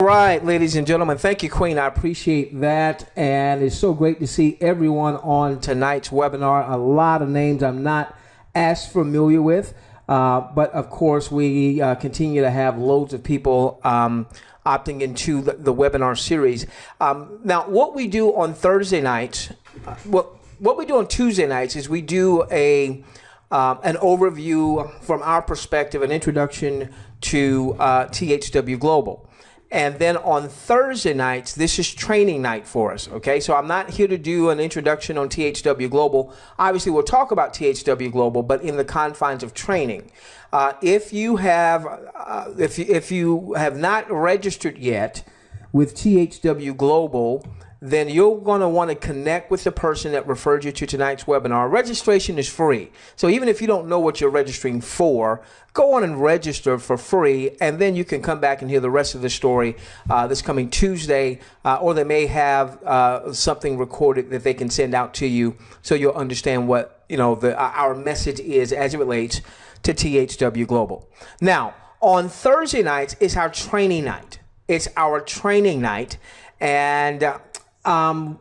Right, ladies and gentlemen, thank you, Queen. I appreciate that. And it's so great to see everyone on tonight's webinar. A lot of names I'm not as familiar with, but of course, we continue to have loads of people opting into the webinar series. Now, what we do on Thursday nights, what we do on Tuesday nights is we do an overview from our perspective, an introduction to THWGlobal. And then on Thursday nights, this is training night for us, okay? So I'm not here to do an introduction on THWGlobal. Obviously, we'll talk about THWGlobal, but in the confines of training. If you have not registered yet with THWGlobal, then you're going to want to connect with the person that referred you to tonight's webinar. Registration is free. So even if you don't know what you're registering for, go on and register for free, and then you can come back and hear the rest of the story this coming Tuesday, or they may have something recorded that they can send out to you so you'll understand what our message is as it relates to THWGlobal. Now, on Thursday nights, it's our training night. It's our training night, and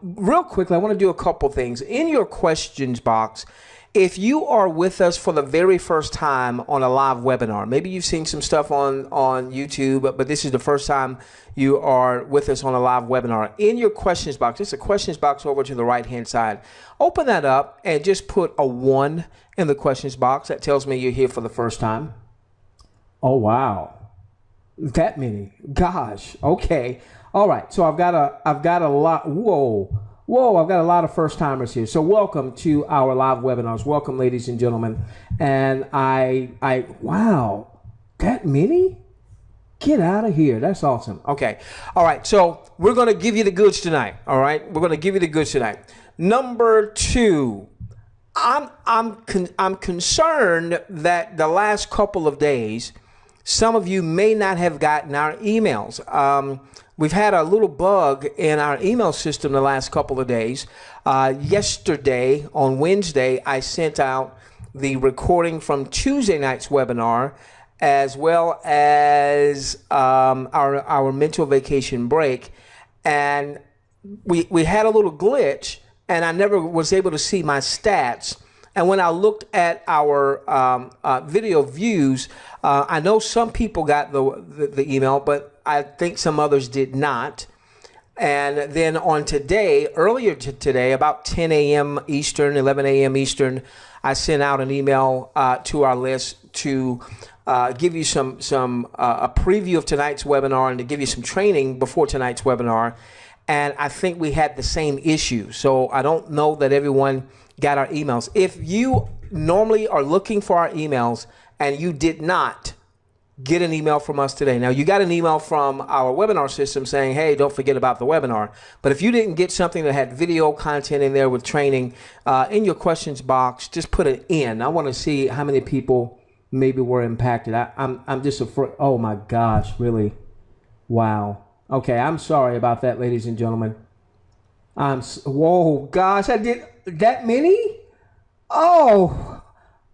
real quickly, I want to do a couple things. In your questions box, if you are with us for the very first time on a live webinar, maybe you've seen some stuff on YouTube, but this is the first time you are with us on a live webinar. In your questions box, it's a questions box over to the right-hand side. Open that up and just put a 1 in the questions box. That tells me you're here for the first time. Oh, wow. That many. Gosh. Okay. All right, so I've got a lot. Whoa, I've got a lot of first timers here. So welcome to our live webinars. Welcome, ladies and gentlemen. And wow, that many? Get out of here. That's awesome. Okay. All right. So we're going to give you the goods tonight. All right. We're going to give you the goods tonight. Number 2, I'm concerned that the last couple of days, some of you may not have gotten our emails. We've had a little bug in our email system the last couple of days. Yesterday, on Wednesday, I sent out the recording from Tuesday night's webinar, as well as our mental vacation break. And we had a little glitch, and I never was able to see my stats. And when I looked at our video views, I know some people got the email, but I think some others did not. And then on today, earlier today, about 10 a.m. Eastern, 11 a.m. Eastern, I sent out an email to our list to give you a preview of tonight's webinar and to give you some training before tonight's webinar. And I think we had the same issue. So I don't know that everyone got our emails. If you normally are looking for our emails and you did not get an email from us today. Now, you got an email from our webinar system saying, hey, don't forget about the webinar. But if you didn't get something that had video content in there with training, in your questions box, just put it in. I want to see how many people maybe were impacted. I'm just afraid. Oh, my gosh, really? Wow. Okay, I'm sorry about that, ladies and gentlemen. Whoa, gosh, I did that many? Oh,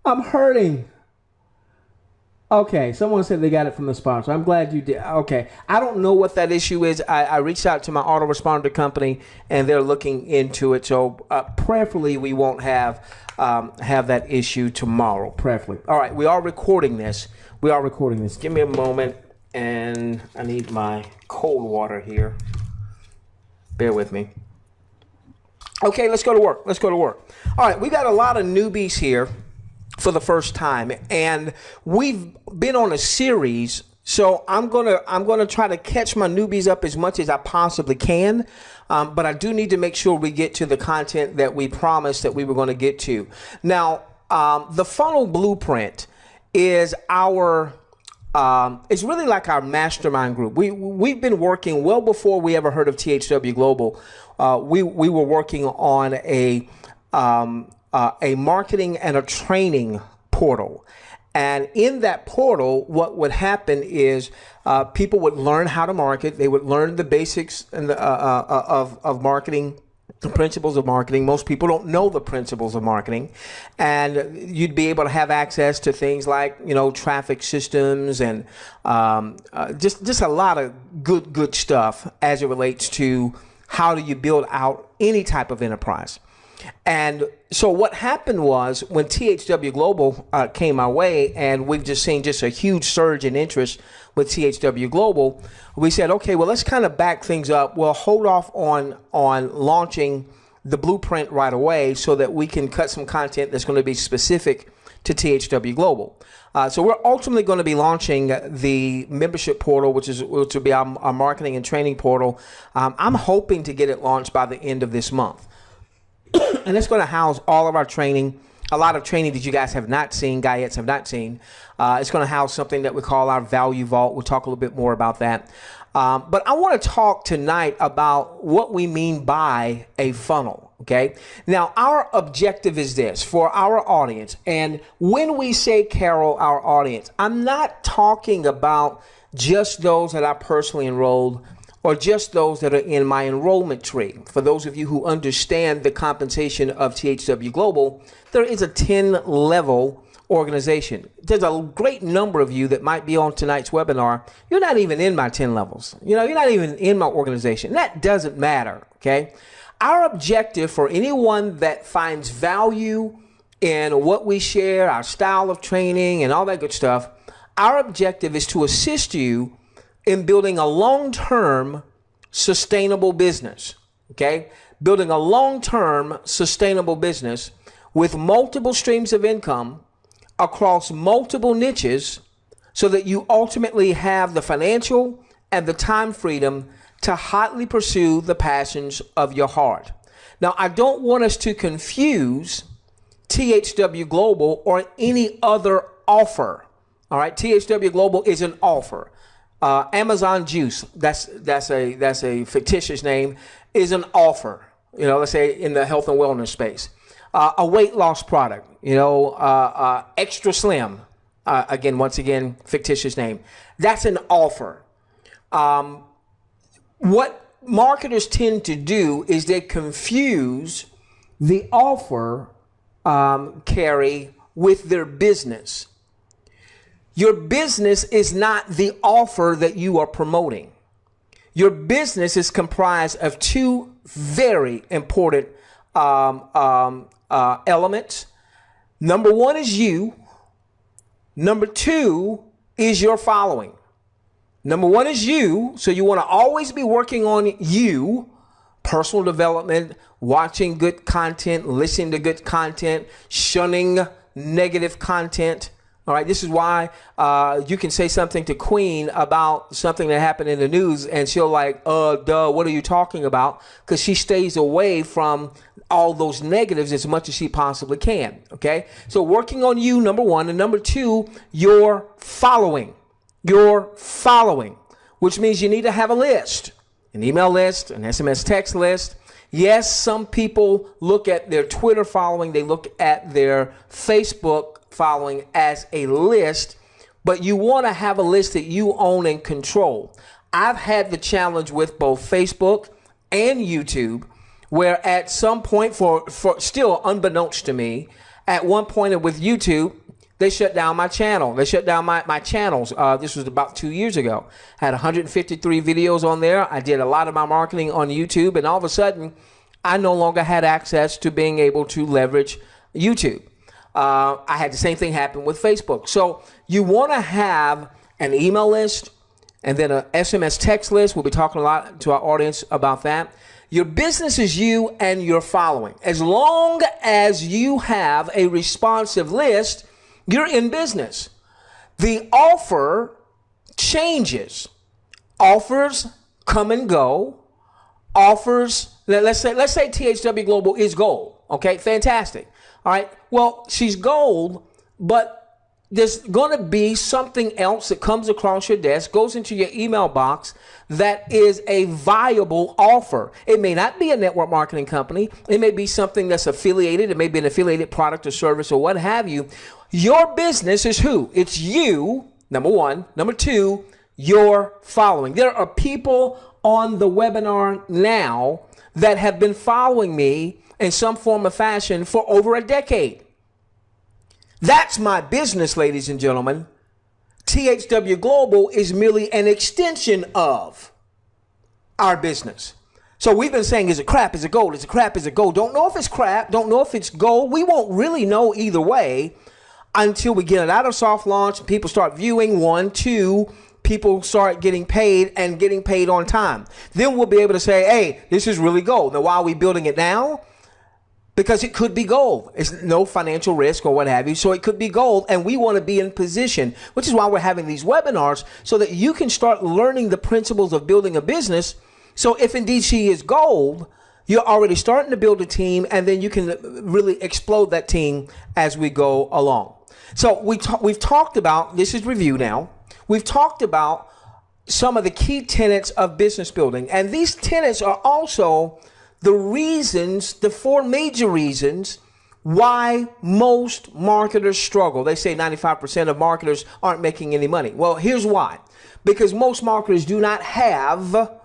I'm hurting. Okay, someone said they got it from the sponsor. I'm glad you did. Okay, I don't know what that issue is. I reached out to my autoresponder company, and they're looking into it. So prayerfully, we won't have that issue tomorrow. Prayerfully. All right, we are recording this. Give me a moment, and I need my cold water here. Bear with me. Okay, let's go to work. All right, we got a lot of newbies here for the first time, and we've been on a series, so I'm gonna try to catch my newbies up as much as I possibly can, but I do need to make sure we get to the content that we promised that we were going to get to. Now, the funnel blueprint is it's really like our mastermind group. We've been working well before we ever heard of THWGlobal. We were working on a marketing and a training portal. And in that portal, what would happen is people would learn how to market. They would learn the basics of marketing the principles of marketing. Most people don't know the principles of marketing, and you'd be able to have access to things like, you know, traffic systems and just a lot of good stuff as it relates to how do you build out any type of enterprise. And so what happened was when THW Global came our way, and we've just seen just a huge surge in interest with THW Global, we said, okay, well, let's kind of back things up. We'll hold off on launching the blueprint right away so that we can cut some content that's going to be specific to THW Global. So we're ultimately going to be launching the membership portal, which will be our marketing and training portal. I'm hoping to get it launched by the end of this month. And it's going to house all of our training, a lot of training that you guys have not seen, Gayettes have not seen. It's going to house something that we call our value vault. We'll talk a little bit more about that. But I want to talk tonight about what we mean by a funnel. Okay. Now, our objective is this for our audience. And when we say, Carol, our audience, I'm not talking about just those that I personally enrolled or just those that are in my enrollment tree. For those of you who understand the compensation of THW Global, there is a 10-level organization. There's a great number of you that might be on tonight's webinar. You're not even in my 10 levels. You know, you're not even in my organization. That doesn't matter, okay? Our objective for anyone that finds value in what we share, our style of training and all that good stuff, our objective is to assist you in building a long-term sustainable business, okay? Building a long-term sustainable business with multiple streams of income across multiple niches so that you ultimately have the financial and the time freedom to hotly pursue the passions of your heart. Now, I don't want us to confuse THW Global or any other offer, all right? THW Global is an offer. Amazon Juice, that's a fictitious name, is an offer, you know, let's say in the health and wellness space. A weight loss product, you know, Extra Slim, once again, fictitious name. That's an offer. What marketers tend to do is they confuse the offer, Carrie, with their business. Your business is not the offer that you are promoting. Your business is comprised of two very important elements. Number one is you. Number two is your following. Number one is you. So you want to always be working on you, personal development, watching good content, listening to good content, shunning negative content. All right, this is why you can say something to Queen about something that happened in the news and she'll like, duh, what are you talking about? Because she stays away from all those negatives as much as she possibly can, okay? So working on you, number one, and number two, your following, which means you need to have a list, an email list, an SMS text list. Yes, some people look at their Twitter following, they look at their Facebook following as a list, but you want to have a list that you own and control. I've had the challenge with both Facebook and YouTube, where at some point, for still unbeknownst to me, at one point with YouTube, they shut down my channel. They shut down my channels. This was about 2 years ago. I had 153 videos on there. I did a lot of my marketing on YouTube, and all of a sudden, I no longer had access to being able to leverage YouTube. I had the same thing happen with Facebook. So you want to have an email list and then an SMS text list. We'll be talking a lot to our audience about that. Your business is you and your following. As long as you have a responsive list, you're in business. The offer changes. Offers come and go. Offers, let's say THW Global is gold. Okay, fantastic. All right, well, she's gold, but there's going to be something else that comes across your desk, goes into your email box that is a viable offer. It may not be a network marketing company. It may be something that's affiliated. It may be an affiliated product or service or what have you. Your business is who? It's you, number one. Number two, your following. There are people on the webinar now that have been following me in some form or fashion for over a decade. That's my business, ladies and gentlemen. THW Global is merely an extension of our business. So we've been saying, is it crap? Is it gold? Is it crap? Is it gold? Don't know if it's crap. Don't know if it's gold. We won't really know either way until we get it out of soft launch and people start viewing. 1, 2, people start getting paid and getting paid on time. Then we'll be able to say, hey, this is really gold. Now, why are we building it now? Because it could be gold. It's no financial risk or what have you. So it could be gold, and we want to be in position, which is why we're having these webinars, so that you can start learning the principles of building a business. So if indeed she is gold, you're already starting to build a team, and then you can really explode that team as we go along. So we've talked about, this is review now, we've talked about some of the key tenets of business building. And these tenets are also the reasons, the 4 major reasons why most marketers struggle. They say 95% of marketers aren't making any money. Well, here's why. Because most marketers do not have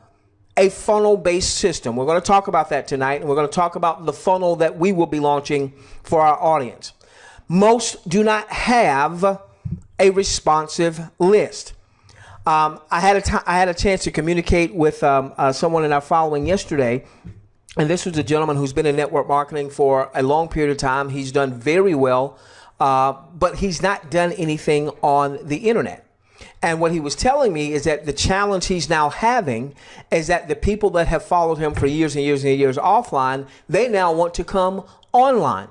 a funnel-based system. We're going to talk about that tonight, and we're going to talk about the funnel that we will be launching for our audience. Most do not have a responsive list. I had a chance to communicate with someone in our following yesterday, and this was a gentleman who's been in network marketing for a long period of time. He's done very well, but he's not done anything on the internet. And what he was telling me is that the challenge he's now having is that the people that have followed him for years and years and years offline, they now want to come online.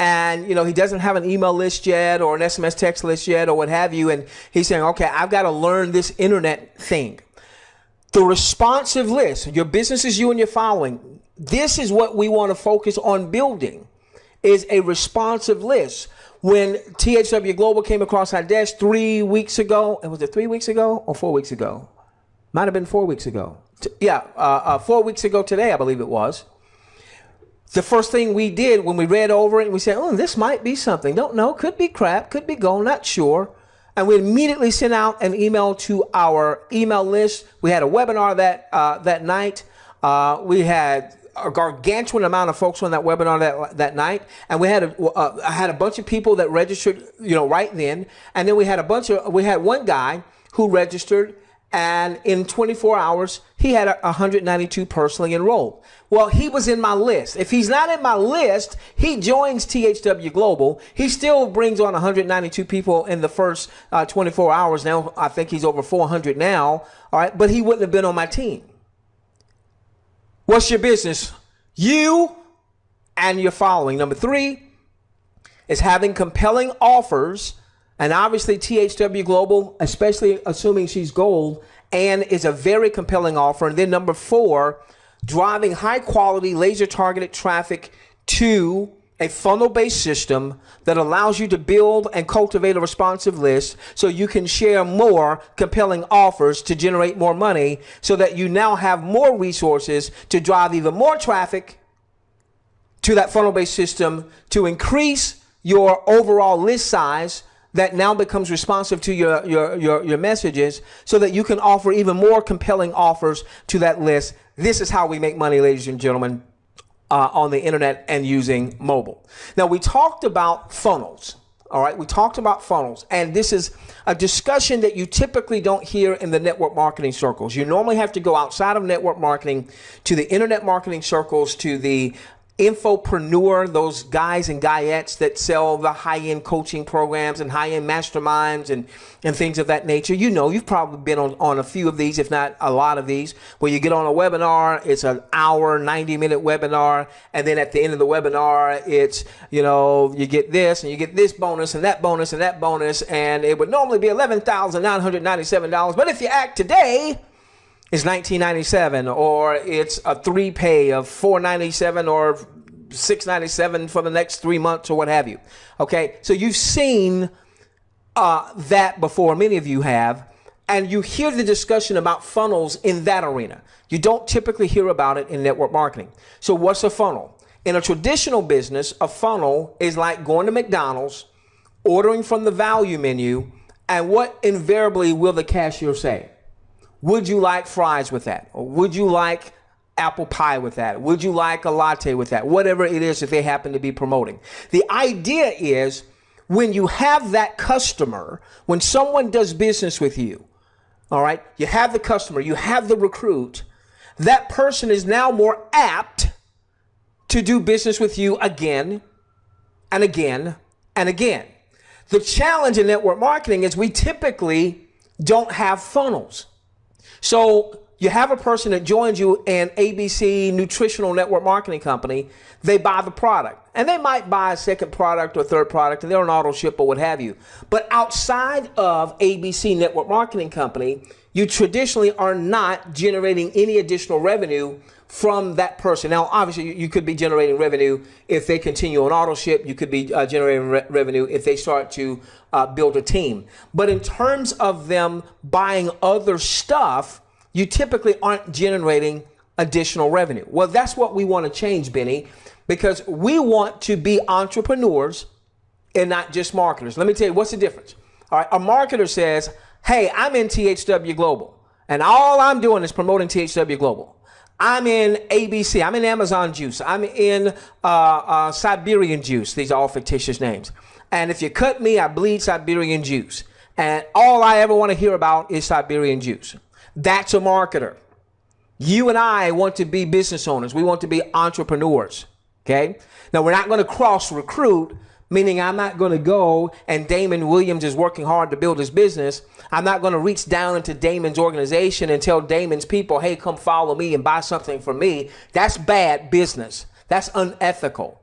And, you know, he doesn't have an email list yet or an SMS text list yet or what have you. And he's saying, okay, I've got to learn this internet thing. The responsive list, your business is you and your following. This is what we want to focus on building, is a responsive list. When THW Global came across our desk 3 weeks ago, and was it 3 weeks ago or 4 weeks ago? Might have been 4 weeks ago. 4 weeks ago today, I believe it was. The first thing we did when we read over it, and we said, oh, this might be something. Don't know. Could be crap. Could be gold. Not sure. And we immediately sent out an email to our email list. We had a webinar that night. We had a gargantuan amount of folks on that webinar that night, and I had a bunch of people that registered, you know, right then, and then we had one guy who registered, and in 24 hours he had 192 personally enrolled. Well, he was in my list. If he's not in my list, he joins THW Global. He still brings on 192 people in the first 24 hours. Now I think he's over 400 now. All right, but he wouldn't have been on my team. What's your business? You and your following. Number 3 is having compelling offers. And obviously THW Global, especially assuming she's gold, and is a very compelling offer. And then number 4, driving high quality laser targeted traffic to a funnel-based system that allows you to build and cultivate a responsive list so you can share more compelling offers to generate more money, so that you now have more resources to drive even more traffic to that funnel-based system to increase your overall list size that now becomes responsive to your messages, so that you can offer even more compelling offers to that list. This is how we make money, ladies and gentlemen, on the internet and using mobile. Now, we talked about funnels. All right, we talked about funnels, and this is a discussion that you typically don't hear in the network marketing circles. You normally have to go outside of network marketing to the internet marketing circles, to the infopreneur, those guys and guyettes that sell the high-end coaching programs and high-end masterminds and things of that nature. You know, you've probably been on a few of these, if not a lot of these, where you get on a webinar, it's an hour, 90-minute webinar, and then at the end of the webinar, it's, you know, you get this and you get this bonus and that bonus and that bonus, and it would normally be $11,997, but if you act today, it's $19.97, or it's a 3-pay of $4.97 or $6.97 for the next 3 months, or what have you. Okay, so you've seen that before, many of you have, and you hear the discussion about funnels in that arena. You don't typically hear about it in network marketing. So what's a funnel? In a traditional business, a funnel is like going to McDonald's, ordering from the value menu, and what invariably will the cashier say? Would you like fries with that? Or would you like apple pie with that? Would you like a latte with that? Whatever it is that they happen to be promoting. The idea is when you have that customer, when someone does business with you, all right, you have the customer, you have the recruit, that person is now more apt to do business with you again and again and again. The challenge in network marketing is we typically don't have funnels. So you have a person that joins you in ABC nutritional network marketing company. They buy the product and they might buy a second product or third product and they're an auto ship or what have you. But outside of ABC network marketing company, you traditionally are not generating any additional revenue from that person. Now, obviously, you could be generating revenue if they continue on auto ship. You could be generating revenue if they start to build a team. But in terms of them buying other stuff, you typically aren't generating additional revenue. Well, that's what we want to change, Benny, because we want to be entrepreneurs and not just marketers. Let me tell you, what's the difference? All right, a marketer says, hey, I'm in THWGlobal, and all I'm doing is promoting THWGlobal. I'm in ABC. I'm in Amazon Juice. I'm in Siberian Juice. These are all fictitious names. And if you cut me, I bleed Siberian Juice. And all I ever want to hear about is Siberian Juice. That's a marketer. You and I want to be business owners. We want to be entrepreneurs. Okay? Now, we're not going to cross recruit, meaning I'm not going to go and Damon Williams is working hard to build his business. I'm not going to reach down into Damon's organization and tell Damon's people, hey, come follow me and buy something from me. That's bad business. That's unethical.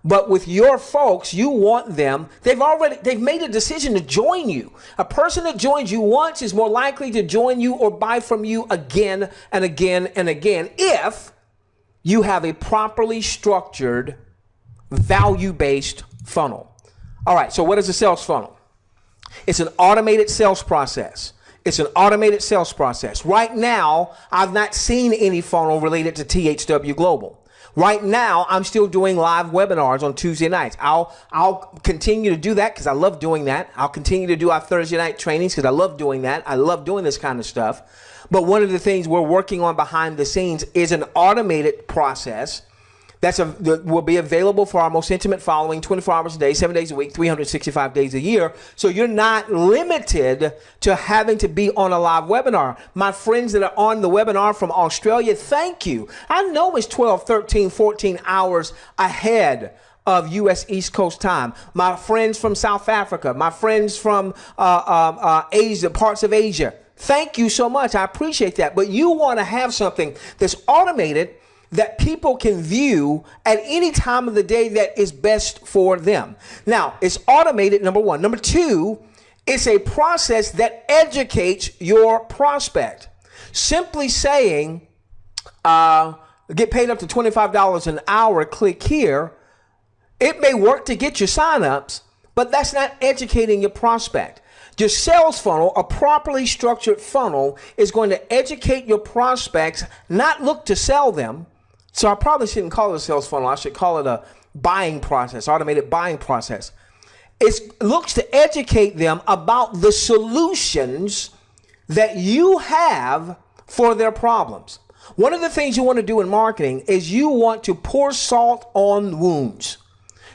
But with your folks, you want them, they've made a decision to join you. A person that joins you once is more likely to join you or buy from you again and again and again if you have a properly structured, value-based funnel. All right, so what is a sales funnel? It's an automated sales process. It's an automated sales process. Right now, I've not seen any funnel related to THWGlobal. Right now, I'm still doing live webinars on Tuesday nights. I'll continue to do that because I love doing that. I'll continue to do our Thursday night trainings because I love doing that. I love doing this kind of stuff. But one of the things we're working on behind the scenes is an automated process that will be available for our most intimate following 24 hours a day, 7 days a week, 365 days a year. So you're not limited to having to be on a live webinar. My friends that are on the webinar from Australia, thank you. I know it's 12, 13, 14 hours ahead of U.S. East Coast time. My friends from South Africa, my friends from Asia, parts of Asia, thank you so much. I appreciate that. But you want to have something that's automated that people can view at any time of the day that is best for them. Now, it's automated, number one. Number two, it's a process that educates your prospect. Simply saying, get paid up to $25 an hour, click here, it may work to get your signups, but that's not educating your prospect. Your sales funnel, a properly structured funnel, is going to educate your prospects, not look to sell them. So I probably shouldn't call it a sales funnel. I should call it a buying process, automated buying process. It looks to educate them about the solutions that you have for their problems. One of the things you want to do in marketing is you want to pour salt on wounds.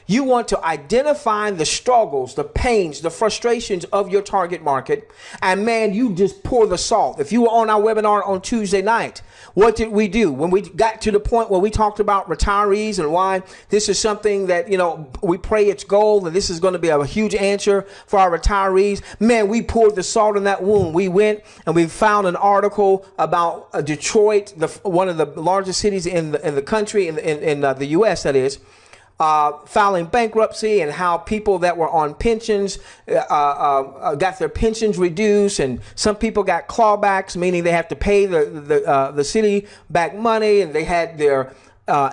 You want to identify the struggles, the pains, the frustrations of your target market. And man, you just pour the salt. If you were on our webinar on Tuesday night, what did we do? When we got to the point where we talked about retirees and why this is something that, you know, we pray it's gold and this is going to be a huge answer for our retirees. Man, we poured the salt in that wound. We went and we found an article about Detroit, one of the largest cities in the country, in the U.S. that is, filing bankruptcy, and how people that were on pensions got their pensions reduced, and some people got clawbacks, meaning they have to pay the city back money, and they had their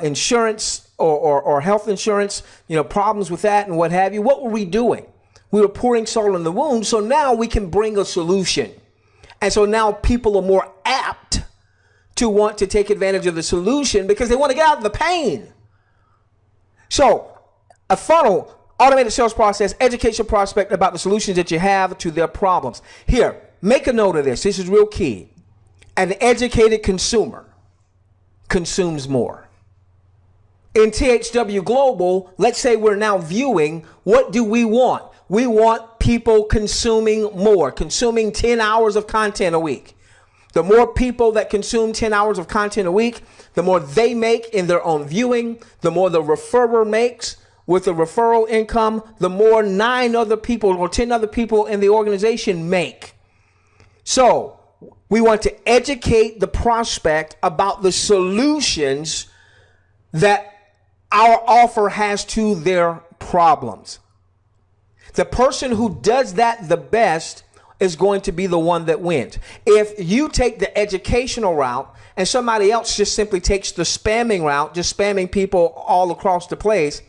insurance or health insurance, you know, problems with that and what have you. What were we doing? We were pouring salt in the wound, so now we can bring a solution. And so now people are more apt to want to take advantage of the solution because they want to get out of the pain. So a funnel, automated sales process, educates your prospect about the solutions that you have to their problems. Here, make a note of this. This is real key. An educated consumer consumes more. In THW Global, let's say we're now viewing, what do we want? We want people consuming more, consuming 10 hours of content a week. The more people that consume 10 hours of content a week, the more they make in their own viewing, the more the referrer makes with the referral income, the more 9 other people or 10 other people in the organization make. So we want to educate the prospect about the solutions that our offer has to their problems. The person who does that the best is going to be the one that wins. If you take the educational route and somebody else just simply takes the spamming route, just spamming people all across the place,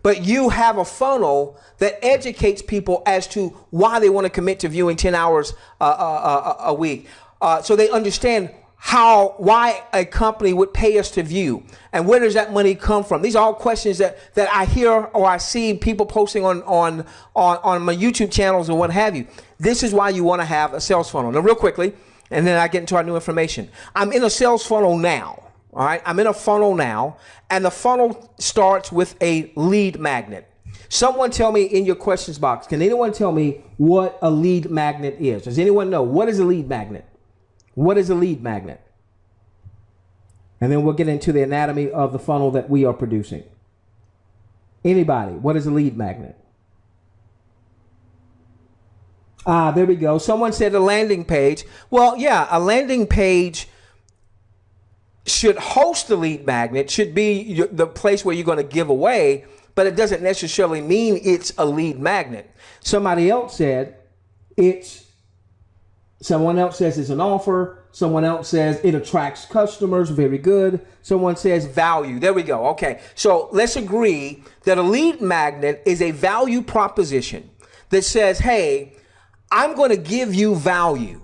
but you have a funnel that educates people as to why they want to commit to viewing 10 hours a week, so they understand why a company would pay us to view and where does that money come from. These are all questions that I hear or I see people posting on my YouTube channels or what have you. This is why you want to have a sales funnel. Now, real quickly, and then I get into our new information. I'm in a sales funnel now. All right, I'm in a funnel now, and the funnel starts with a lead magnet. Someone tell me in your questions box, can anyone tell me what a lead magnet is? Does anyone know what is a lead magnet? What is a lead magnet? And then we'll get into the anatomy of the funnel that we are producing. Anybody, what is a lead magnet? There we go. Someone said a landing page. Well, yeah, a landing page should host the lead magnet, should be the place where you're going to give away, but it doesn't necessarily mean it's a lead magnet. Somebody else said someone else says it's an offer. Someone else says it attracts customers. Very good. Someone says value. There we go. Okay. So let's agree that a lead magnet is a value proposition that says, hey, I'm going to give you value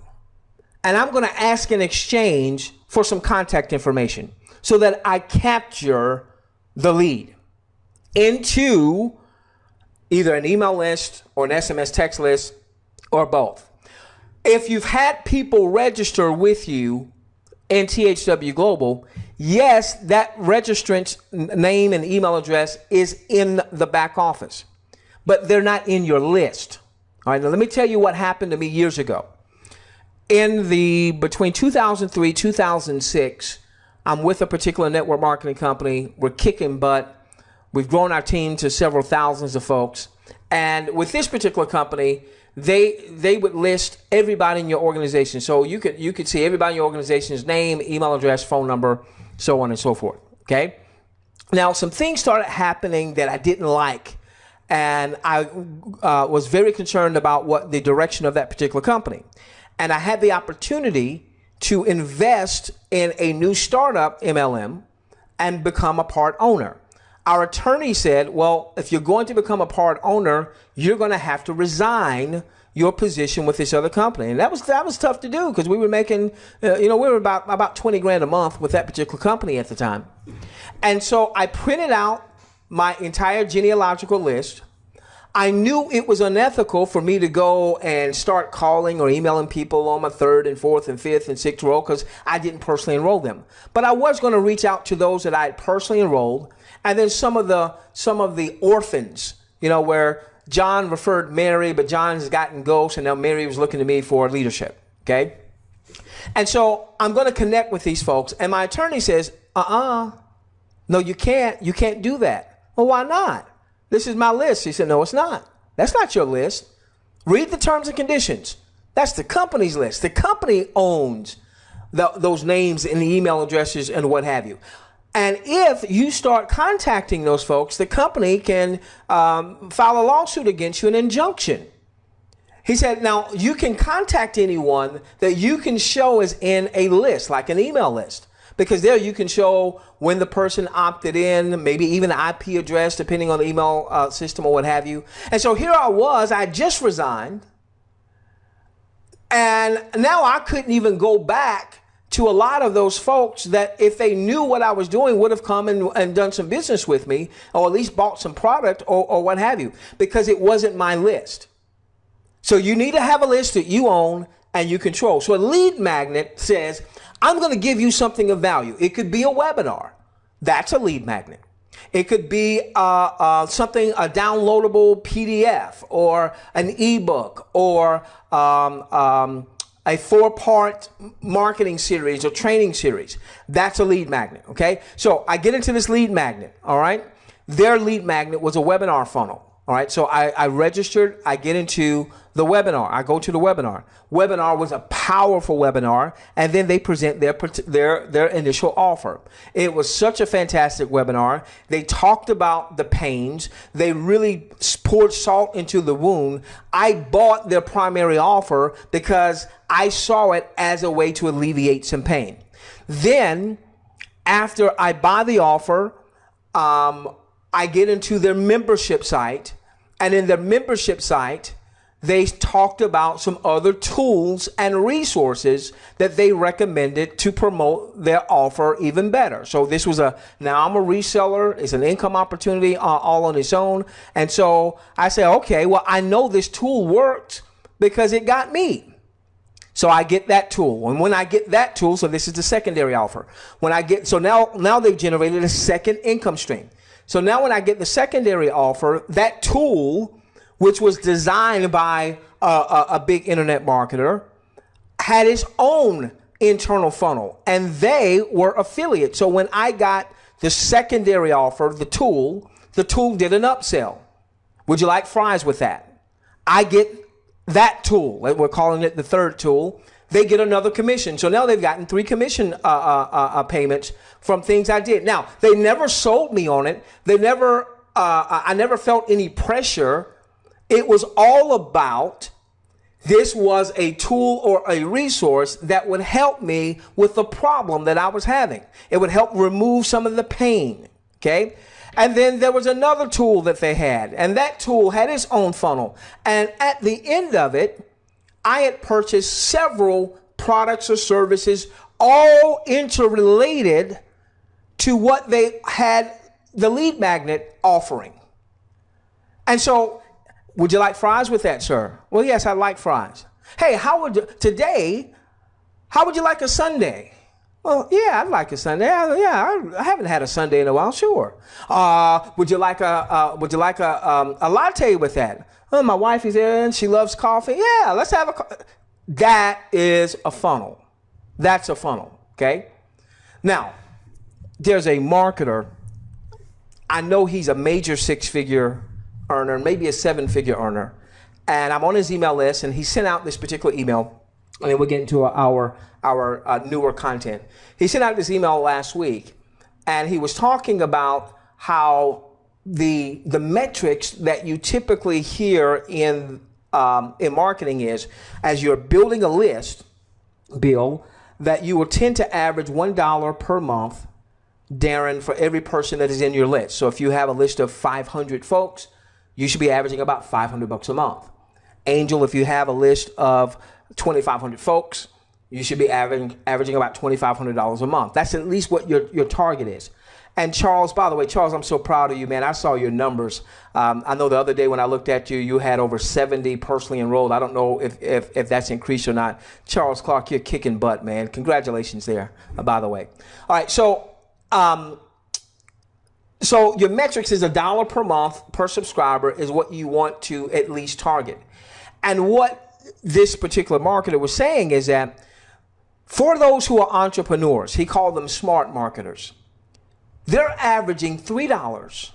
and I'm going to ask in exchange for some contact information so that I capture the lead into either an email list or an SMS text list or both. If you've had people register with you in THW Global, yes, that registrant's name and email address is in the back office, but they're not in your list. All right, now let me tell you what happened to me years ago. Between 2003, 2006, I'm with a particular network marketing company. We're kicking butt. We've grown our team to several thousands of folks. And with this particular company, they would list everybody in your organization. So you could see everybody in your organization's name, email address, phone number, so on and so forth. Okay. Now, some things started happening that I didn't like. And I was very concerned about what the direction of that particular company. And I had the opportunity to invest in a new startup MLM and become a part owner. Our attorney said, well, if you're going to become a part owner, you're going to have to resign your position with this other company. And that was tough to do because we were making, we were about 20 grand a month with that particular company at the time. And so I printed out my entire genealogical list. I knew it was unethical for me to go and start calling or emailing people on my 3rd and 4th and 5th and 6th row because I didn't personally enroll them. But I was going to reach out to those that I had personally enrolled, and then some of the orphans, where John referred Mary, but John has gotten ghosts, and now Mary was looking to me for leadership. Okay, and so I'm going to connect with these folks, and my attorney says, no, you can't do that. Well, why not? This is my list. He said, no, it's not. That's not your list. Read the terms and conditions. That's the company's list. The company owns those names and the email addresses and what have you. And if you start contacting those folks, the company can file a lawsuit against you, an injunction. He said, now you can contact anyone that you can show as in a list, like an email list. Because there you can show when the person opted in, maybe even an IP address, depending on the email system or what have you. And so here I just resigned. And now I couldn't even go back to a lot of those folks that if they knew what I was doing would have come and done some business with me, or at least bought some product or what have you, because it wasn't my list. So you need to have a list that you own and you control. So a lead magnet says, I'm going to give you something of value. It could be a webinar. That's a lead magnet. It could be a downloadable PDF or an ebook or a 4-part marketing series or training series. That's a lead magnet, okay? So I get into this lead magnet, all right? Their lead magnet was a webinar funnel, all right? So I registered, I get into the webinar. I go to the webinar. Webinar was a powerful webinar, and then they present their initial offer. It was such a fantastic webinar. They talked about the pains. They really poured salt into the wound. I bought their primary offer because I saw it as a way to alleviate some pain. Then, after I buy the offer, I get into their membership site, and in their membership site, they talked about some other tools and resources that they recommended to promote their offer even better. So this was now I'm a reseller. It's an income opportunity all on its own. And so I say, okay, well, I know this tool worked because it got me. So I get that tool. And when I get that tool, so this is the secondary offer. Now they've generated a second income stream. So now when I get the secondary offer, that tool, which was designed by a big internet marketer, had its own internal funnel, and they were affiliates. So when I got the secondary offer, the tool did an upsell. Would you like fries with that? I get that tool. We're calling it the third tool. They get another commission. So now they've gotten 3 commission payments from things I did. Now, they never sold me on it. I never felt any pressure. It was all about, this was a tool or a resource that would help me with the problem that I was having. It would help remove some of the pain, okay? And then there was another tool that they had, and that tool had its own funnel. And at the end of it, I had purchased several products or services, all interrelated to what they had the lead magnet offering. And so, would you like fries with that, sir? Well, yes, I like fries. Hey, how would you like a sundae? Well, yeah, I'd like a sundae. I haven't had a sundae in a while. Sure. Would you like a latte with that? Oh, my wife is there and she loves coffee. Yeah, let's have a. That is a funnel. That's a funnel. Okay. Now, there's a marketer. I know he's a major 6-figure earner, maybe a 7-figure earner, and I'm on his email list, and he sent out this particular email, and then we'll get into our newer content. He sent out this email last week, and he was talking about how the metrics that you typically hear in marketing is, as you're building a list, Bill, that you will tend to average $1 per month, Darren, for every person that is in your list. So if you have a list of 500 folks, you should be averaging about $500 a month. Angel, if you have a list of 2,500 folks, you should be averaging about $2,500 a month. That's at least what your target is. And Charles, by the way, Charles, I'm so proud of you, man. I saw your numbers. I know the other day when I looked at you, you had over 70 personally enrolled. I don't know if that's increased or not. Charles Clark, you're kicking butt, man. Congratulations there, by the way. All right, so your metrics is $1 per month per subscriber is what you want to at least target. And what this particular marketer was saying is that for those who are entrepreneurs, he called them smart marketers, they're averaging $3,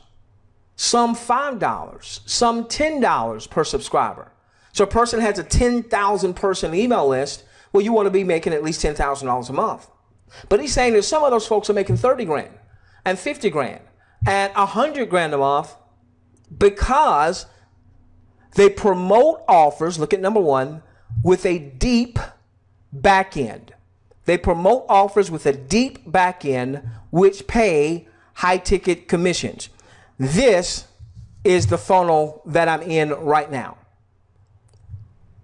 some $5, some $10 per subscriber. So a person has a 10,000 person email list. Well, you want to be making at least $10,000 a month. But he's saying that some of those folks are making 30 grand and 50 grand. And 100 grand a month because they promote offers, look at number 1, with a deep back end. They promote offers with a deep back end which pay high ticket commissions. This is the funnel that I'm in right now.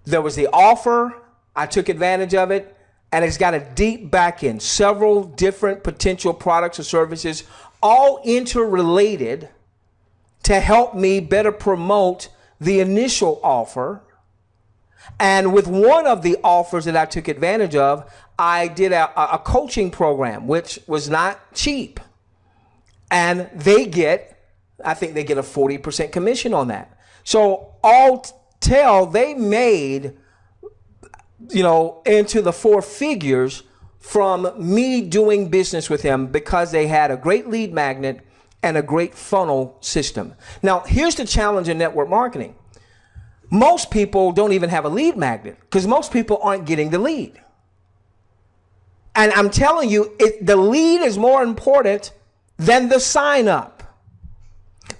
There was the offer, I took advantage of it, and it's got a deep back end, several different potential products or services, all interrelated to help me better promote the initial offer. And with one of the offers that I took advantage of, I did a coaching program, which was not cheap. And they get, I think they get a 40% commission on that. So all tell, they made, you know, into the 4 figures from me doing business with them because they had a great lead magnet and a great funnel system. Now, here's the challenge in network marketing. Most people don't even have a lead magnet because most people aren't getting the lead. And I'm telling you, the lead is more important than the sign up.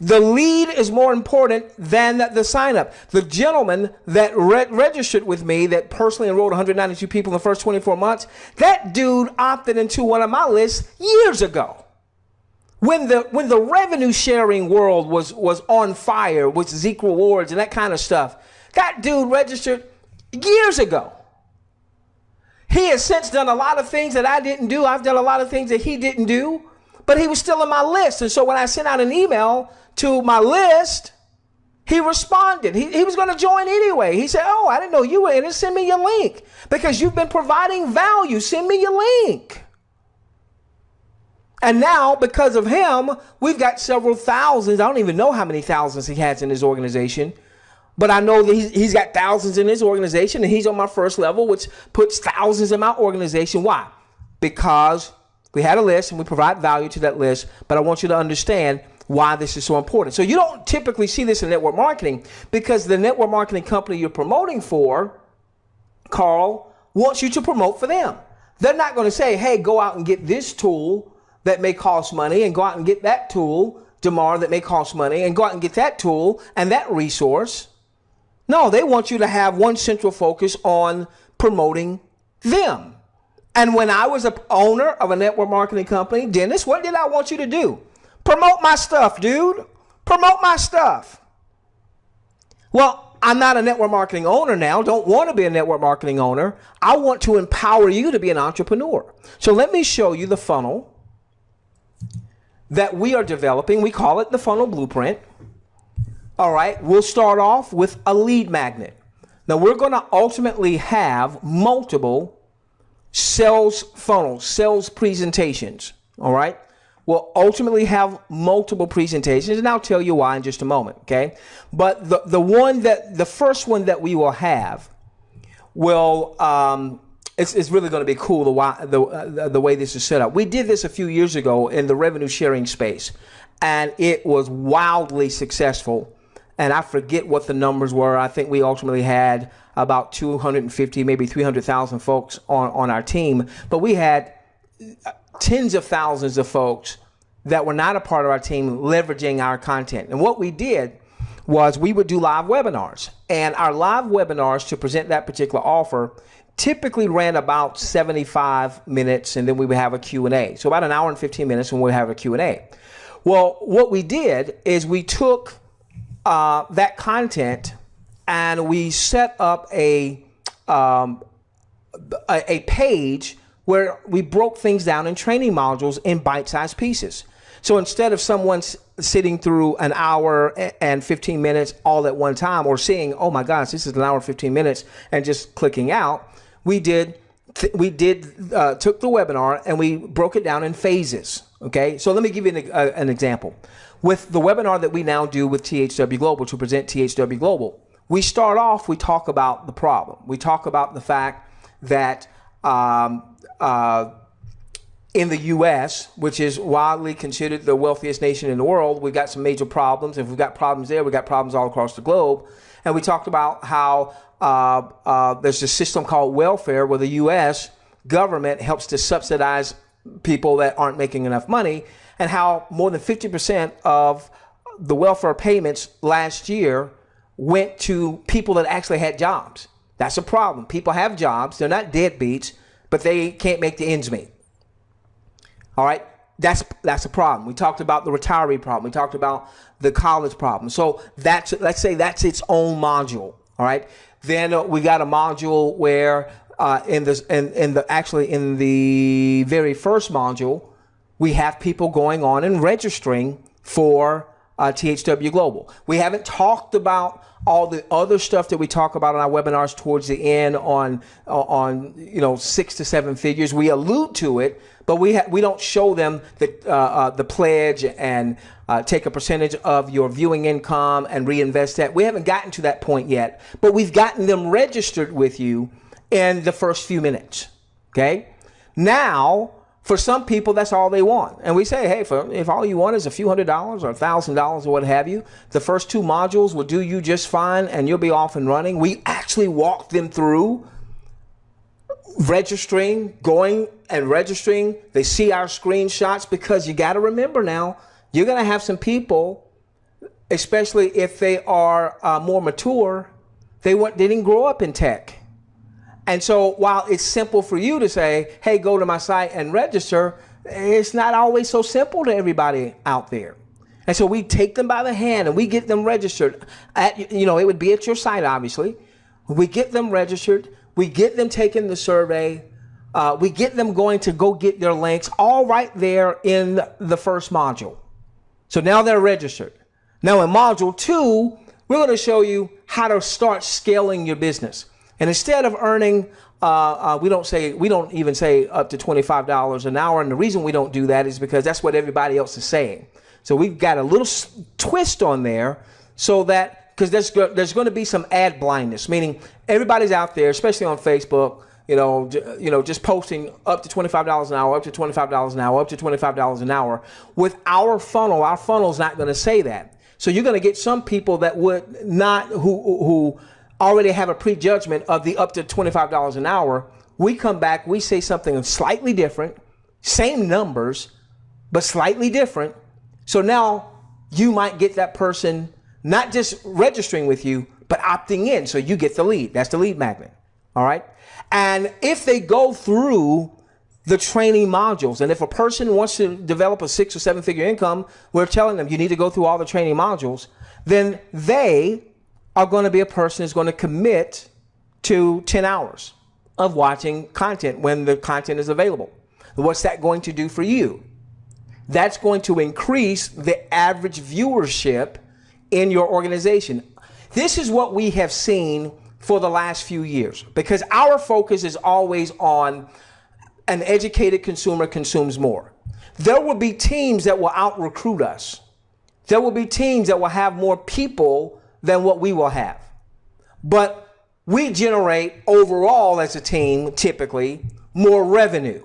The lead is more important than the sign up. The gentleman that registered with me that personally enrolled 192 people in the first 24 months, that dude opted into one of my lists years ago. When the revenue sharing world was on fire with Zeke rewards and that kind of stuff, that dude registered years ago. He has since done a lot of things that I didn't do. I've done a lot of things that he didn't do, but he was still on my list. And so when I sent out an email to my list, he responded. He was going to join anyway. He said, oh, I didn't know you were in it. Send me your link because you've been providing value. Send me your link. And now, because of him, we've got several thousands. I don't even know how many thousands he has in his organization, but I know that he's got thousands in his organization, and he's on my first level, which puts thousands in my organization. Why? Because we had a list and we provide value to that list, but I want you to understand why this is so important. So you don't typically see this in network marketing because the network marketing company you're promoting for, Carl, wants you to promote for them. They're not going to say, hey, go out and get this tool that may cost money and go out and get that tool, Damar, that may cost money and go out and get that tool and that resource. No, they want you to have one central focus on promoting them. And when I was an owner of a network marketing company, Dennis, what did I want you to do? Promote my stuff, dude. Promote my stuff. Well, I'm not a network marketing owner now. Don't want to be a network marketing owner. I want to empower you to be an entrepreneur. So let me show you the funnel that we are developing. We call it the funnel blueprint. All right, we'll start off with a lead magnet. Now we're going to ultimately have multiple sales funnels, sales presentations. All right, we'll ultimately have multiple presentations, and I'll tell you why in just a moment. Okay, but the first one that we will have will it's really going to be cool the way this is set up. We did this a few years ago in the revenue sharing space, and it was wildly successful. And I forget what the numbers were. I think we ultimately had about 250, maybe 300,000 folks on our team. But we had tens of thousands of folks that were not a part of our team leveraging our content. And what we did was we would do live webinars. And our live webinars to present that particular offer typically ran about 75 minutes, and then we would have a Q&A. So about an hour and 15 minutes when we have a Q&A. Well, what we did is we took that content and we set up a page where we broke things down in training modules in bite-sized pieces. So instead of someone sitting through an hour and 15 minutes all at one time, or seeing, oh my gosh, this is an hour and 15 minutes, and just clicking out, we took the webinar and we broke it down in phases. Okay, so let me give you an example. With the webinar that we now do with THWGlobal to present THWGlobal, we start off, we talk about the problem. We talk about the fact that in the U.S., which is widely considered the wealthiest nation in the world, we've got some major problems. If we've got problems there, we've got problems all across the globe. And we talked about how there's a system called welfare where the U.S. government helps to subsidize people that aren't making enough money, and how more than 50% of the welfare payments last year went to people that actually had jobs. That's a problem. People have jobs. They're not deadbeats, but they can't make the ends meet. All right, that's a problem. We talked about the retiree problem. We talked about the college problem. So let's say that's its own module. All right. Then we got a module where in the very first module, we have people going on and registering for THWGlobal. We haven't talked about all the other stuff that we talk about on our webinars towards the end on 6 to 7 figures. We allude to it, but we don't show them the pledge and take a percentage of your viewing income and reinvest that. We haven't gotten to that point yet, but we've gotten them registered with you in the first few minutes. Okay. Now, for some people, that's all they want. And we say, hey, if all you want is a few $100s or $1,000 or what have you, the first 2 modules will do you just fine and you'll be off and running. We actually walk them through registering, going and registering. They see our screenshots, because you got to remember now, you're going to have some people, especially if they are more mature, they didn't grow up in tech. And so while it's simple for you to say, hey, go to my site and register, it's not always so simple to everybody out there. And so we take them by the hand and we get them registered at, it would be at your site, obviously. We get them registered. We get them taking the survey. We get them going to go get their links, all right there in the first module. So now they're registered. Now in module 2, we're going to show you how to start scaling your business. And instead of earning, we don't even say up to $25 an hour. And the reason we don't do that is because that's what everybody else is saying. So we've got a little twist on there, so that, because there's going to be some ad blindness, meaning everybody's out there, especially on Facebook, just posting up to $25 an hour, up to $25 an hour, up to $25 an hour. With our funnel's not going to say that. So you're going to get some people that would not, who already have a prejudgment of the up to $25 an hour. We come back, we say something slightly different, same numbers, but slightly different. So now you might get that person not just registering with you, but opting in. So you get the lead. That's the lead magnet. All right. And if they go through the training modules, and if a person wants to develop a 6 or 7 figure income, we're telling them you need to go through all the training modules, then they are going to be a person who's going to commit to 10 hours of watching content when the content is available. What's that going to do for you? That's going to increase the average viewership in your organization. This is what we have seen for the last few years, because our focus is always on an educated consumer consumes more. There will be teams that will out-recruit us. There will be teams that will have more people than what we will have. But we generate overall as a team, typically, more revenue,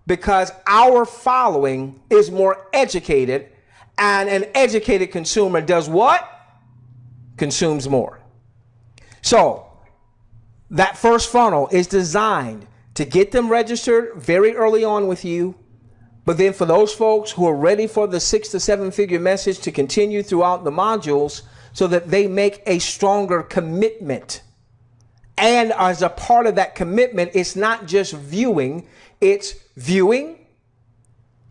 because our following is more educated, and an educated consumer does what? Consumes more. So that first funnel is designed to get them registered very early on with you. But then for those folks who are ready for the 6 to 7 figure message, to continue throughout the modules, so that they make a stronger commitment. And as a part of that commitment, it's not just viewing, it's viewing,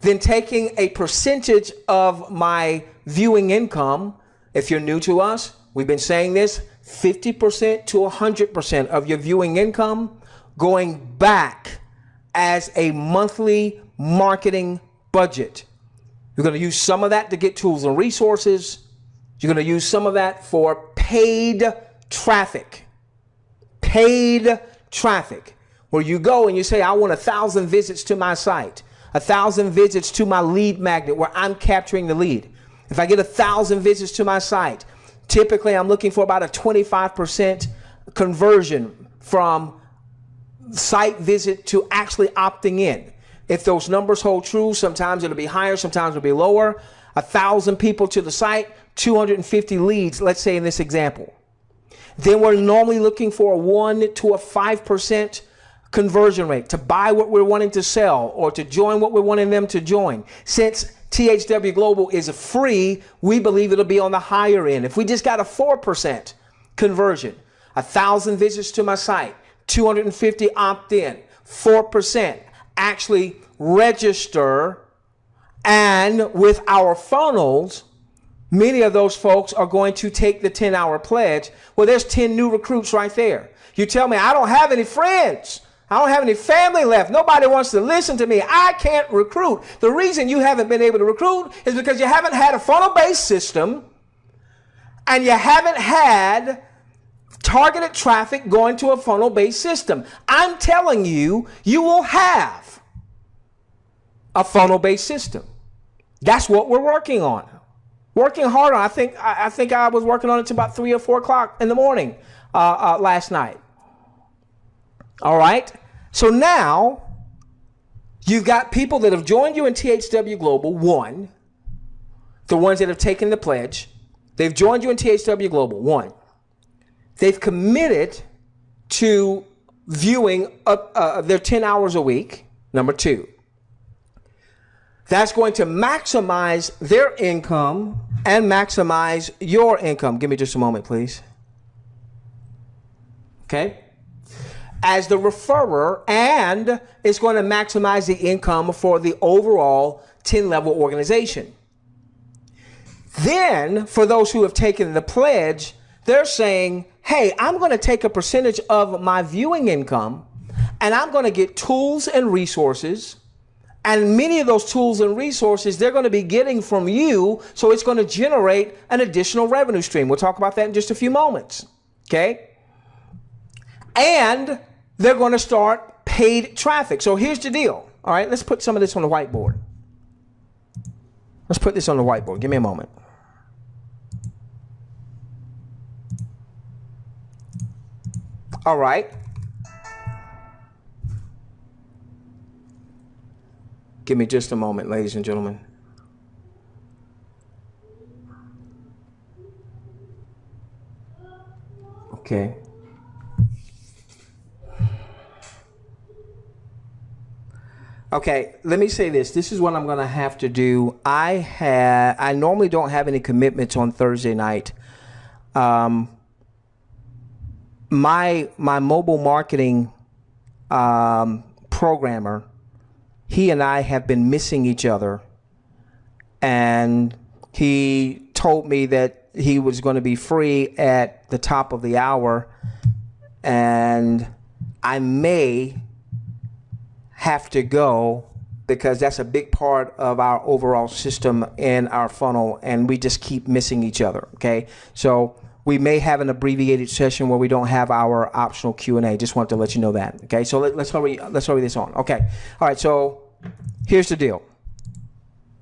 then taking a percentage of my viewing income. If you're new to us, we've been saying this, 50% to 100% of your viewing income going back as a monthly marketing budget. You're going to use some of that to get tools and resources. You're going to use some of that for paid traffic. Paid traffic, where you go and you say, I want 1,000 visits to my site, 1,000 visits to my lead magnet where I'm capturing the lead. If I get 1,000 visits to my site, typically I'm looking for about a 25% conversion from site visit to actually opting in. If those numbers hold true, sometimes it'll be higher, sometimes it'll be lower. 1,000 people to the site, 250 leads, let's say in this example. Then we're normally looking for a 1 to a 5% conversion rate to buy what we're wanting to sell or to join what we're wanting them to join. Since THWGlobal is free, we believe it'll be on the higher end. If we just got a 4% conversion, 1,000 visits to my site, 250 opt in, 4% actually register, and with our funnels, many of those folks are going to take the 10-hour pledge. Well, there's 10 new recruits right there. You tell me, I don't have any friends. I don't have any family left. Nobody wants to listen to me. I can't recruit. The reason you haven't been able to recruit is because you haven't had a funnel-based system, and you haven't had targeted traffic going to a funnel-based system. I'm telling you, you will have a funnel-based system. That's what we're working on. Working hard on. I think I was working on it to about 3 or 4 o'clock in the morning last night. All right. So now you've got people that have joined you in THW Global. One, the ones that have taken the pledge, they've joined you in THW Global. One, they've committed to viewing their 10 hours a week. Number two, that's going to maximize their income and maximize your income. Give me just a moment, please. Okay. As the referrer, and it's going to maximize the income for the overall 10-level organization. Then, for those who have taken the pledge, they're saying, hey, I'm going to take a percentage of my viewing income, and I'm going to get tools and resources. And many of those tools and resources they're going to be getting from you, so it's going to generate an additional revenue stream. We'll talk about that in just a few moments. Okay? And they're going to start paid traffic. So here's the deal. All right, let's put some of this on the whiteboard. Let's put this on the whiteboard. Give me a moment. All right. Give me just a moment, ladies and gentlemen. Okay. Okay, let me say this. This is what I'm going to have to do. I normally don't have any commitments on Thursday night. My mobile marketing programmer, he and I have been missing each other, and he told me that he was going to be free at the top of the hour, and I may have to go because that's a big part of our overall system in our funnel, and we just keep missing each other. Okay, so we may have an abbreviated session where we don't have our optional Q&A. Just wanted to let you know that. Okay, so let's hurry this on. Okay, all right. So here's the deal.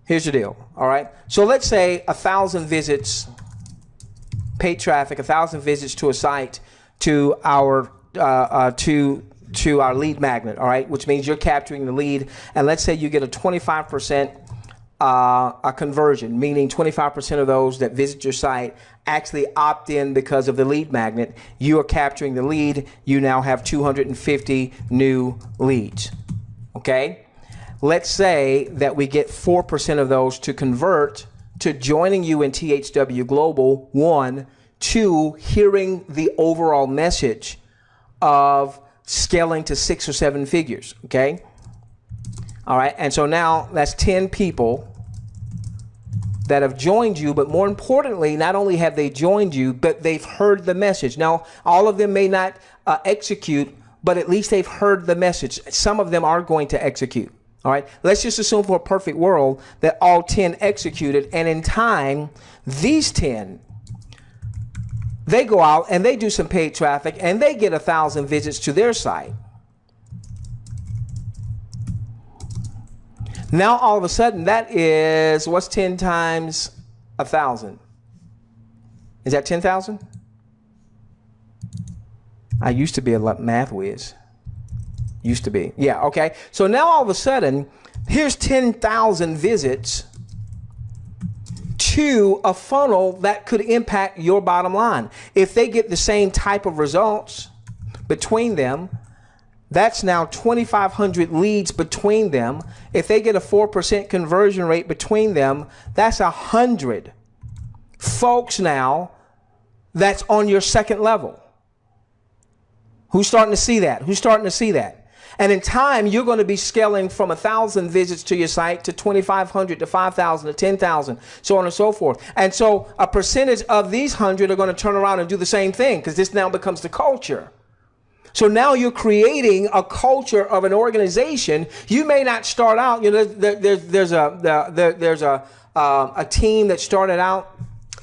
Here's the deal. All right. So let's say 1,000 visits, paid traffic, 1,000 visits to a site to our to our lead magnet, all right, which means you're capturing the lead, and let's say you get a 25% a conversion, meaning 25% of those that visit your site actually opt in because of the lead magnet. You are capturing the lead. You now have 250 new leads, okay? Let's say that we get 4% of those to convert to joining you in THW Global. 1, 2, hearing the overall message of scaling to 6 or 7 figures, okay? All right, and so now that's 10 people that have joined you, but more importantly, not only have they joined you, but they've heard the message. Now, all of them may not execute, but at least they've heard the message. Some of them are going to execute, all right? Let's just assume for a perfect world that all 10 executed, and in time, these 10, they go out and they do some paid traffic and they get 1,000 visits to their site. Now, all of a sudden, that is, what's 10 times 1,000? Is that 10,000? I used to be a math whiz. Used to be. Yeah, okay. So now all of a sudden, here's 10,000 visits to a funnel that could impact your bottom line. If they get the same type of results between them, that's now 2,500 leads between them. If they get a 4% conversion rate between them, that's 100 folks now that's on your second level. Who's starting to see that? Who's starting to see that? And in time, you're going to be scaling from 1,000 visits to your site to 2,500 to 5,000 to 10,000, so on and so forth. And so a percentage of these 100 are going to turn around and do the same thing, because this now becomes the culture. So now you're creating a culture of an organization. You may not start out, you know, there's a team that started out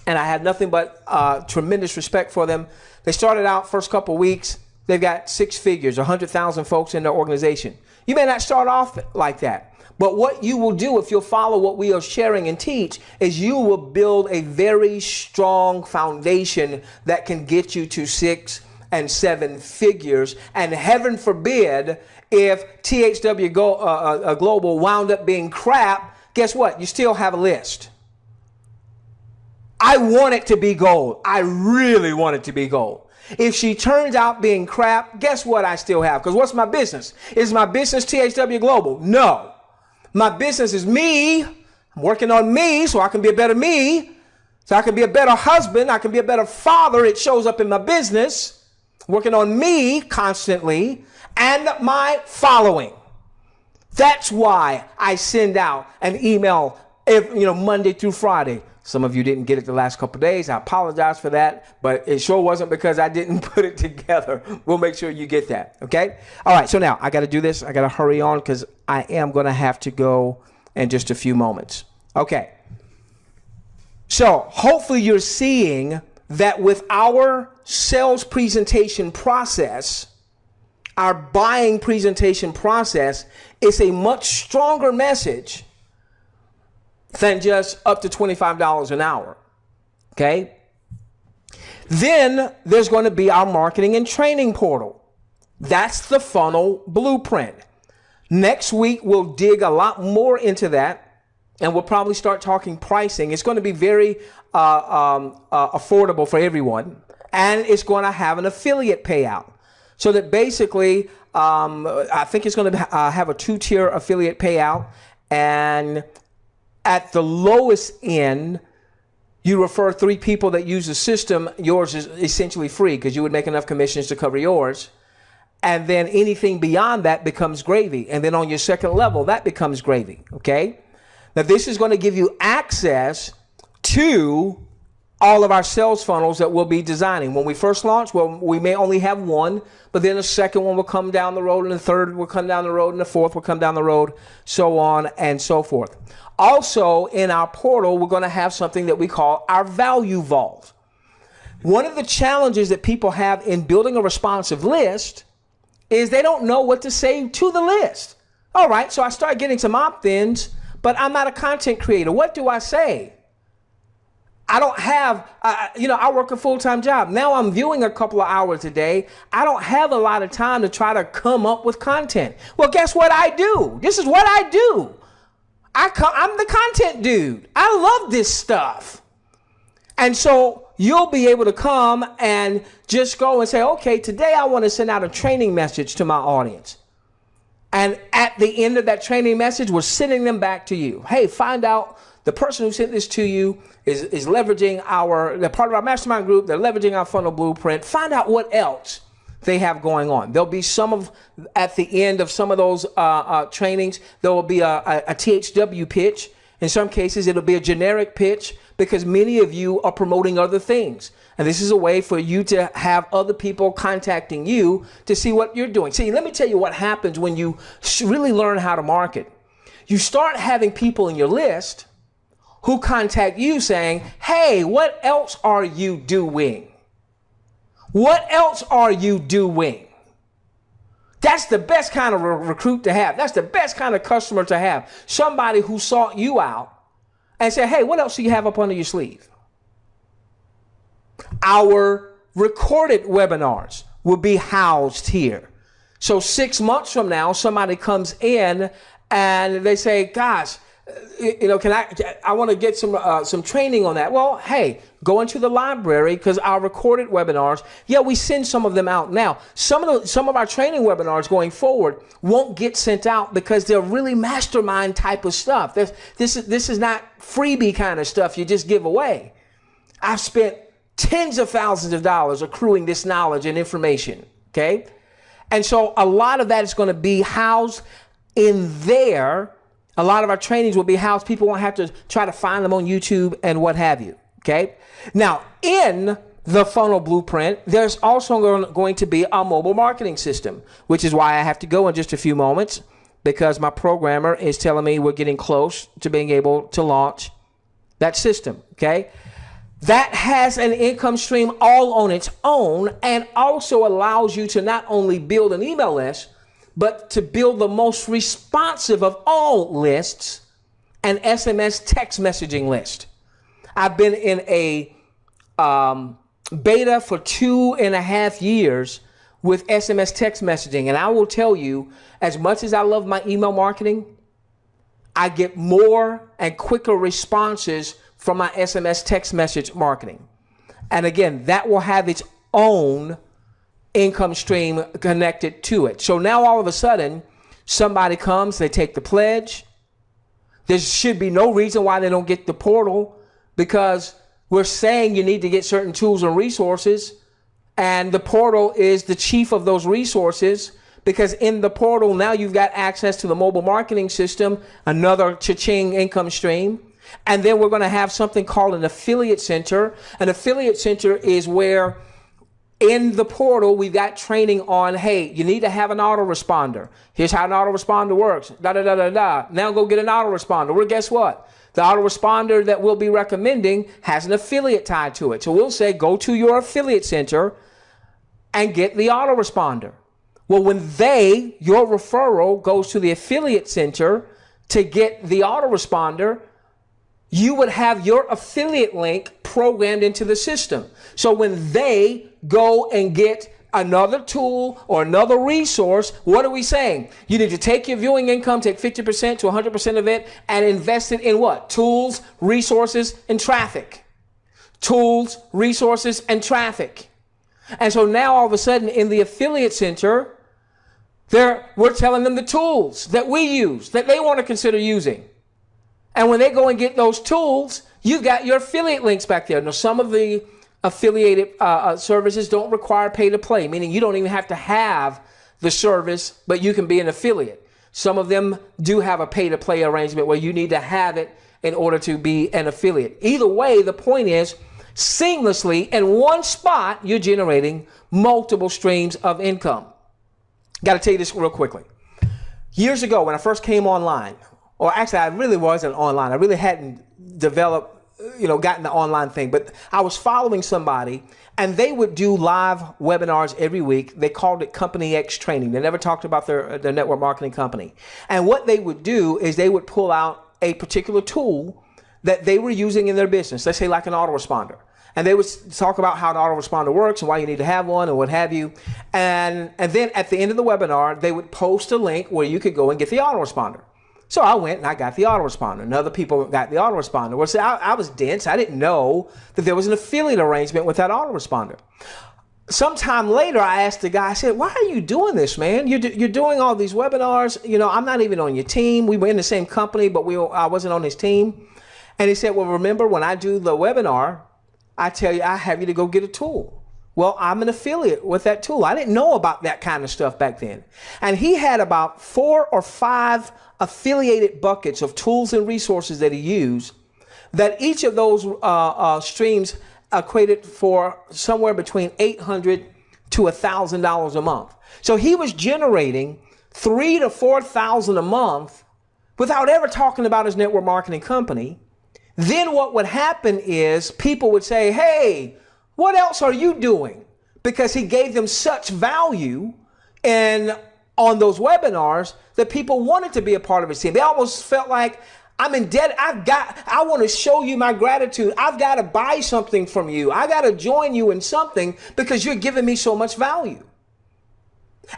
and I had nothing but tremendous respect for them. They started out first couple weeks. They've got 6 figures, 100,000 folks in their organization. You may not start off like that, but what you will do if you'll follow what we are sharing and teach is you will build a very strong foundation that can get you to 6 and 7 figures. And heaven forbid if THW Global wound up being crap, guess what? You still have a list. I want it to be gold. I really want it to be gold. If she turns out being crap, guess what I still have? Because what's my business? Is my business THW Global? No. My business is me. I'm working on me so I can be a better me. So I can be a better husband. I can be a better father. It shows up in my business. Working on me constantly and my following. That's why I send out an email Monday through Friday. Some of you didn't get it the last couple of days. I apologize for that, but it sure wasn't because I didn't put it together. We'll make sure you get that, okay? All right, so now I got to do this. I got to hurry on because I am going to have to go in just a few moments. Okay. So hopefully you're seeing that with our sales presentation process, our buying presentation process, it's a much stronger message than just up to $25 an hour, okay? Then there's going to be our marketing and training portal. That's the funnel blueprint. Next week, we'll dig a lot more into that, and we'll probably start talking pricing. It's going to be very affordable for everyone, and it's going to have an affiliate payout. So that basically, I think it's going to have a 2-tier affiliate payout, and at the lowest end, you refer 3 people that use the system. Yours is essentially free because you would make enough commissions to cover yours. And then anything beyond that becomes gravy. And then on your second level, that becomes gravy. Okay. Now, this is going to give you access to all of our sales funnels that we'll be designing. When we first launch, well, we may only have one, but then a second one will come down the road, and the third will come down the road, and the fourth will come down the road, so on and so forth. Also, in our portal, we're going to have something that we call our value vault. One of the challenges that people have in building a responsive list is they don't know what to say to the list. All right, so I start getting some opt-ins, but I'm not a content creator. What do I say? I don't have, I work a full-time job. Now I'm viewing a couple of hours a day. I don't have a lot of time to try to come up with content. Well, guess what I do? This is what I do. I'm the content dude. I love this stuff. And so you'll be able to come and just go and say, okay, today I want to send out a training message to my audience. And at the end of that training message, we're sending them back to you. Hey, find out the person who sent this to you is leveraging they're part of our mastermind group. They're leveraging our funnel blueprint. Find out what else they have going on. There'll be at the end of some of those trainings, there will be a THW pitch. In some cases, it'll be a generic pitch because many of you are promoting other things. And this is a way for you to have other people contacting you to see what you're doing. See, let me tell you what happens when you really learn how to market. You start having people in your list who contact you saying, hey, what else are you doing? What else are you doing? That's the best kind of recruit to have. That's the best kind of customer to have. Somebody who sought you out and said, hey, what else do you have up under your sleeve? Our recorded webinars will be housed here. So 6 months from now, somebody comes in and they say, gosh, I want to get some training on that. Well, hey, go into the library because our recorded webinars, we send some of them out now. Some of our training webinars going forward won't get sent out because they're really mastermind type of stuff. This is not freebie kind of stuff you just give away. I've spent tens of thousands of dollars accruing this knowledge and information. Okay, and so a lot of that is going to be housed in there. A lot of our trainings will be housed. People won't have to try to find them on YouTube and what have you. Okay. Now, in the funnel blueprint, there's also going to be a mobile marketing system, which is why I have to go in just a few moments because my programmer is telling me we're getting close to being able to launch that system. Okay. That has an income stream all on its own, and also allows you to not only build an email list, but to build the most responsive of all lists, an SMS text messaging list. I've been in a beta for 2.5 years with SMS text messaging. And I will tell you, as much as I love my email marketing, I get more and quicker responses from my SMS text message marketing. And again, that will have its own income stream connected to it. So now all of a sudden, somebody comes, they take the pledge. There should be no reason why they don't get the portal, because we're saying you need to get certain tools and resources. And the portal is the chief of those resources, because in the portal, now you've got access to the mobile marketing system, another cha-ching income stream. And then we're going to have something called an affiliate center. An affiliate center is where in the portal, we've got training on, hey, you need to have an autoresponder. Here's how an autoresponder works. Da-da-da-da-da. Now go get an autoresponder. Well, guess what? The autoresponder that we'll be recommending has an affiliate tied to it. So we'll say, go to your affiliate center and get the autoresponder. Well, when your referral goes to the affiliate center to get the autoresponder, you would have your affiliate link programmed into the system. So when they go and get another tool or another resource, what are we saying? You need to take your viewing income, take 50% to 100% of it, and invest it in what? Tools, resources, and traffic. Tools, resources, and traffic. And so now all of a sudden in the affiliate center, we're telling them the tools that we use, that they want to consider using. And when they go and get those tools, you've got your affiliate links back there. Now, some of the affiliated services don't require pay to play, meaning you don't even have to have the service, but you can be an affiliate. Some of them do have a pay to play arrangement where you need to have it in order to be an affiliate. Either way, the point is seamlessly in one spot, you're generating multiple streams of income. Got to tell you this real quickly. Years ago, when I first came online, or actually I really wasn't online. I really hadn't developed, gotten the online thing, but I was following somebody and they would do live webinars every week. They called it Company X Training. They never talked about their network marketing company. And what they would do is they would pull out a particular tool that they were using in their business. Let's say like an autoresponder. And they would talk about how an autoresponder works and why you need to have one and what have you. And then at the end of the webinar, they would post a link where you could go and get the autoresponder. So I went and I got the autoresponder, and other people got the autoresponder. Well, see, I was dense. I didn't know that there was an affiliate arrangement with that autoresponder. Sometime later, I asked the guy, I said, why are you doing this, man? You're doing all these webinars. I'm not even on your team. We were in the same company, but I wasn't on his team. And he said, well, remember when I do the webinar, I tell you, I have you to go get a tool. Well, I'm an affiliate with that tool. I didn't know about that kind of stuff back then. And he had about 4 or 5 affiliated buckets of tools and resources that he used, that each of those streams equated for somewhere between $800 to $1,000 a month. So he was generating $3,000 to $4,000 a month without ever talking about his network marketing company. Then what would happen is people would say, hey, what else are you doing? Because he gave them such value on those webinars that people wanted to be a part of his team. They almost felt like, I'm in debt. I want to show you my gratitude. I've got to buy something from you. I got to join you in something because you're giving me so much value.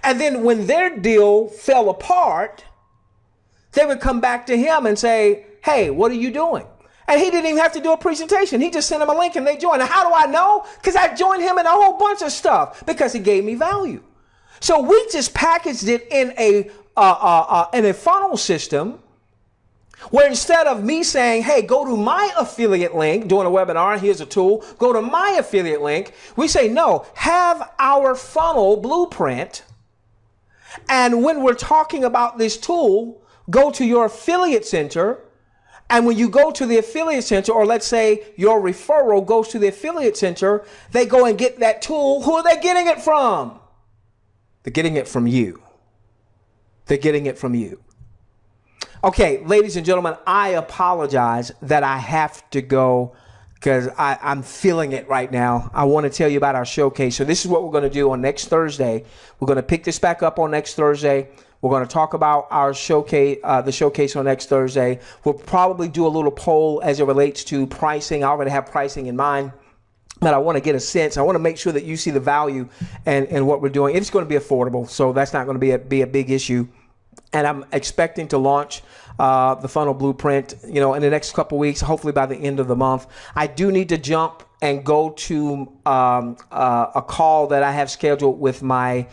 And then when their deal fell apart, they would come back to him and say, hey, what are you doing? And he didn't even have to do a presentation. He just sent them a link and they joined. And how do I know? Because I joined him in a whole bunch of stuff because he gave me value. So we just packaged it in a funnel system where instead of me saying, hey, go to my affiliate link, doing a webinar, here's a tool, go to my affiliate link, we say, no, have our funnel blueprint. And when we're talking about this tool, go to your affiliate center. And when you go to the affiliate center, or let's say your referral goes to the affiliate center, they go and get that tool. Who are they getting it from? They're getting it from you. They're getting it from you. Okay, ladies and gentlemen, I apologize that I have to go because I'm feeling it right now. I want to tell you about our showcase. So this is what we're going to do on next Thursday. We're going to pick this back up on next Thursday. We're going to talk about our showcase, the showcase on next Thursday. We'll probably do a little poll as it relates to pricing. I already have pricing in mind, but I want to get a sense. I want to make sure that you see the value and what we're doing. It's going to be affordable, so that's not going to be a big issue. And I'm expecting to launch the funnel blueprint, in the next couple weeks, hopefully by the end of the month. I do need to jump and go to a call that I have scheduled with my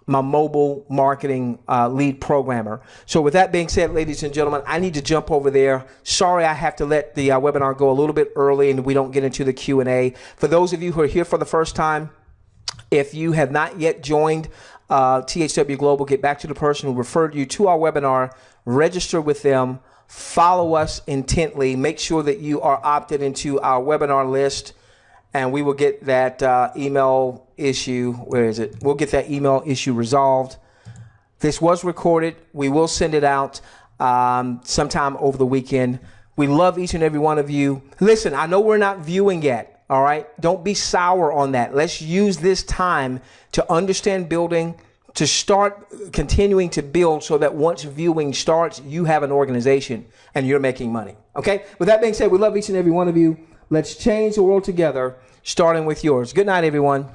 my mobile marketing lead programmer. So with that being said, ladies and gentlemen, I need to jump over there. Sorry, I have to let the webinar go a little bit early and we don't get into the Q&A. For those of you who are here for the first time, if you have not yet joined THW Global, get back to the person who referred you to our webinar, register with them, follow us intently, make sure that you are opted into our webinar list, and we will get that email issue, where is it? We'll get that email issue resolved. This was recorded. We will send it out sometime over the weekend. We love each and every one of you. Listen, I know we're not viewing yet. All right. Don't be sour on that. Let's use this time to understand building, to start continuing to build so that once viewing starts, you have an organization and you're making money. Okay. With that being said, we love each and every one of you. Let's change the world together, starting with yours. Good night, everyone.